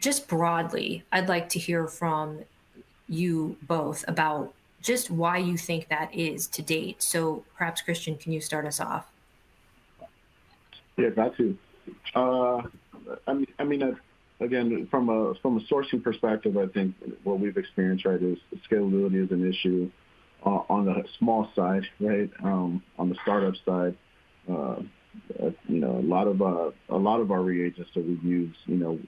just broadly, I'd like to hear from you both about just why you think that is to date. So perhaps Christian, can you start us off? Yeah, got to. Uh, again, from a sourcing perspective, I think what we've experienced, right, is scalability is an issue on the small side, right? On the startup side, a lot of our reagents that we use,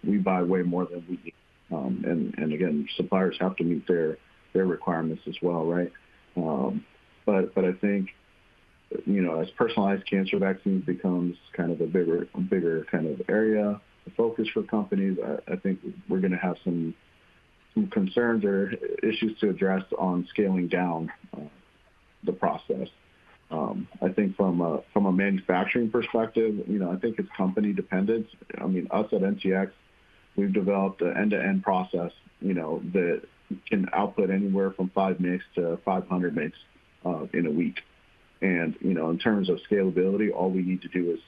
we buy way more than we need, and again, suppliers have to meet their requirements as well, right? But I think, as personalized cancer vaccines becomes kind of a bigger kind of area of focus for companies, I think we're going to have some concerns or issues to address on scaling down the process. I think from a manufacturing perspective, I think it's company dependent. I mean, us at NTX, we've developed an end-to-end process, that can output anywhere from 5 mg to 500 mg in a week. And, in terms of scalability, all we need to do is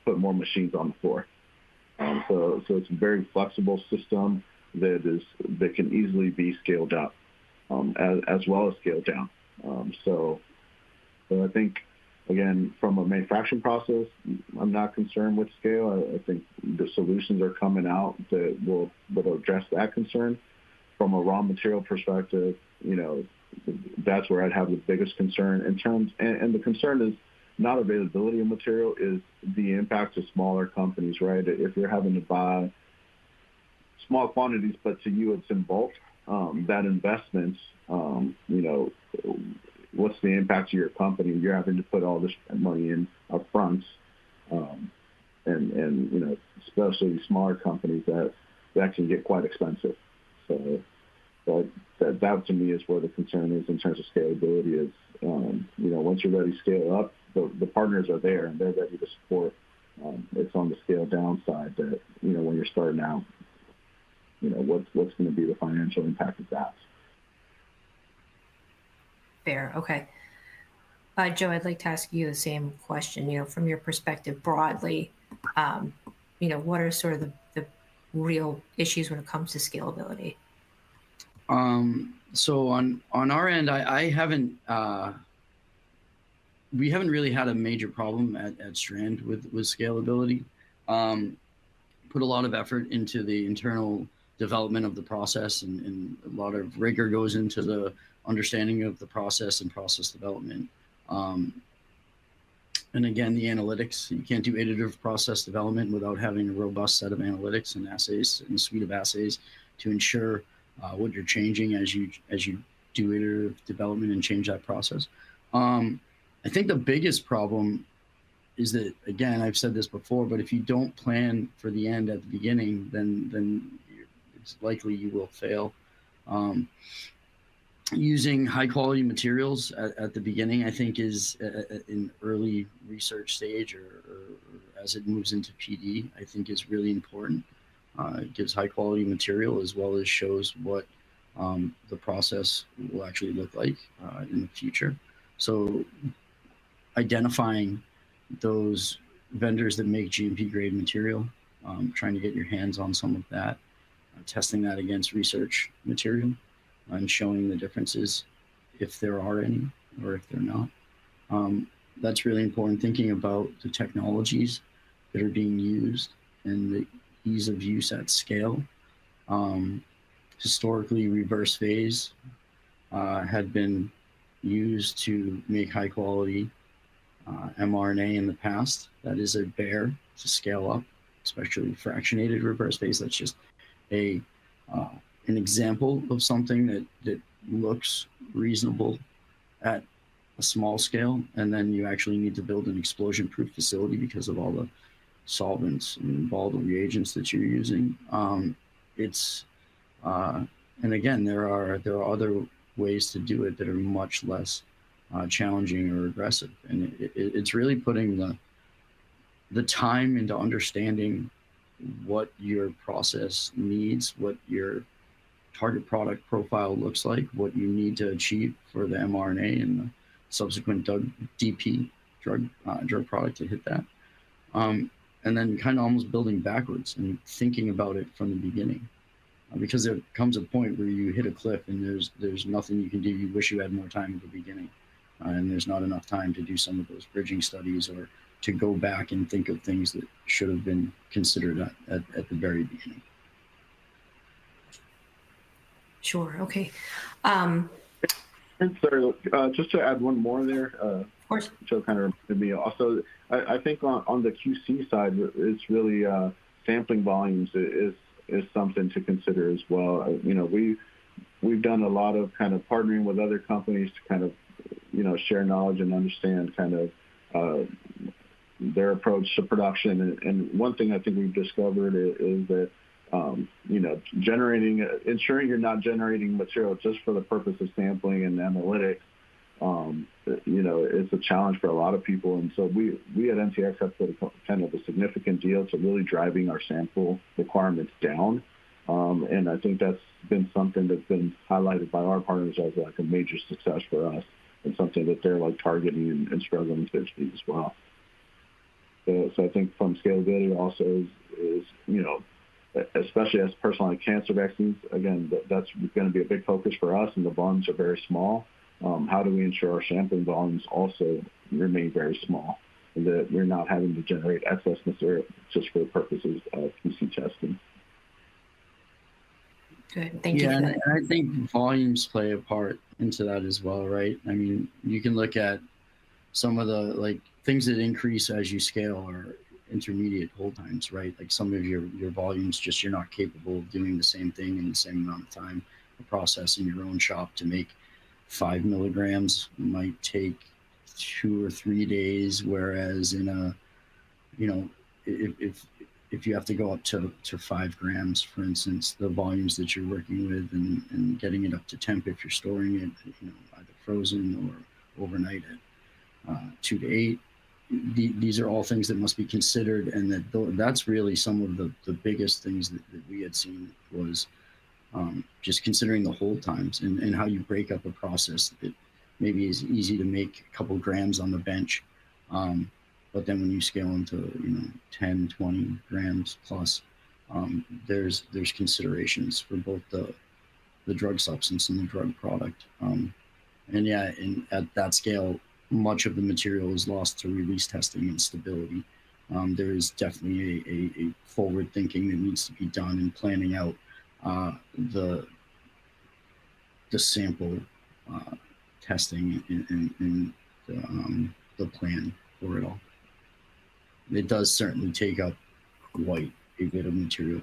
put more machines on the floor. So it's a very flexible system that can easily be scaled up, as well as scaled down. So I think, again, from a manufacturing process, I'm not concerned with scale. I think the solutions are coming out that will address that concern. From a raw material perspective, that's where I'd have the biggest concern and the concern is not availability of material, is the impact to smaller companies, right? If you're having to buy small quantities, but to you it's in bulk, that investment, what's the impact to your company? You're having to put all this money in up front, and especially smaller companies that can get quite expensive. So that to me is where the concern is in terms of scalability is, once you're ready to scale up, the partners are there and they're ready to support. It's on the scale down side that, when you're starting out, what's going to be the financial impact of that. Fair. Okay. Joe, I'd like to ask you the same question, from your perspective broadly, what are sort of the real issues when it comes to scalability? So on our end, I haven't, we haven't really had a major problem at Strand with scalability. Put a lot of effort into the internal development of the process, and a lot of rigor goes into the understanding of the process and process development. And again, the analytics, you can't do iterative process development without having a robust set of analytics and assays and a suite of assays to ensure what you're changing as you do iterative development and change that process. I think the biggest problem is that, again, I've said this before, but if you don't plan for the end at the beginning, then it's likely you will fail. Using high quality materials at the beginning, I think, is in early research stage or as it moves into PD, I think is really important. It gives high quality material as well as shows what the process will actually look like in the future. So identifying those vendors that make GMP grade material, trying to get your hands on some of that, testing that against research material, and showing the differences if there are any or if they're not. That's really important, thinking about the technologies that are being used and the ease of use at scale. Historically, reverse phase had been used to make high quality mRNA in the past. That is a bear to scale up, especially fractionated reverse phase. That's just an example of something that looks reasonable at a small scale, and then you actually need to build an explosion-proof facility because of all the solvents and all the reagents that you're using. And again, there are other ways to do it that are much less challenging or aggressive, and it's really putting the time into understanding what your process needs, what your target product profile looks like, what you need to achieve for the mRNA and the subsequent DP drug product to hit that, and then kind of almost building backwards and thinking about it from the beginning. because there comes a point where you hit a cliff and there's nothing you can do. You wish you had more time at the beginning, and there's not enough time to do some of those bridging studies or to go back and think of things that should have been considered at the very beginning. Sure. Okay. And sorry, just to add one more there, Of course. Joe kind of reminded me also, I think on the QC side, it's really sampling volumes is something to consider as well. You know, we've done a lot of kind of partnering with other companies to kind of, you know, share knowledge and understand kind of their approach to production. And one thing I think we've discovered is that, you know, ensuring you're not generating material just for the purpose of sampling and analytics, you know, it's a challenge for a lot of people. And so we at NTX have put kind of a significant deal to really driving our sample requirements down. And I think that's been something that's been highlighted by our partners as like a major success for us and something that they're like targeting and struggling to achieve as well. So I think from scalability also is, you know, especially as personalized cancer vaccines, again, that's going to be a big focus for us, and the volumes are very small. How do we ensure our sampling volumes also remain very small and that we're not having to generate excess material just for the purposes of QC testing? Good. Thank you. Yeah, and I think volumes play a part into that as well, right? I mean, you can look at some of the like things that increase as you scale are intermediate hold times, right? Like some of your volumes, just you're not capable of doing the same thing in the same amount of time. A process in your own shop to make 5 milligrams might take 2 or 3 days, whereas in a, you know, if you have to go up to 5 grams, for instance, the volumes that you're working with and getting it up to temp if you're storing it, you know, either frozen or overnight at 2 to 8. These are all things that must be considered, and that's really some of the biggest things that we had seen was just considering the hold times and how you break up a process that maybe is easy to make a couple grams on the bench, but then when you scale into, you know, 10, 20 grams plus, there's considerations for both the drug substance and the drug product, and yeah, and at that scale, much of the material is lost to release testing and stability. There is definitely a forward thinking that needs to be done in planning out the sample testing and the plan for it all. It does certainly take up quite a bit of material.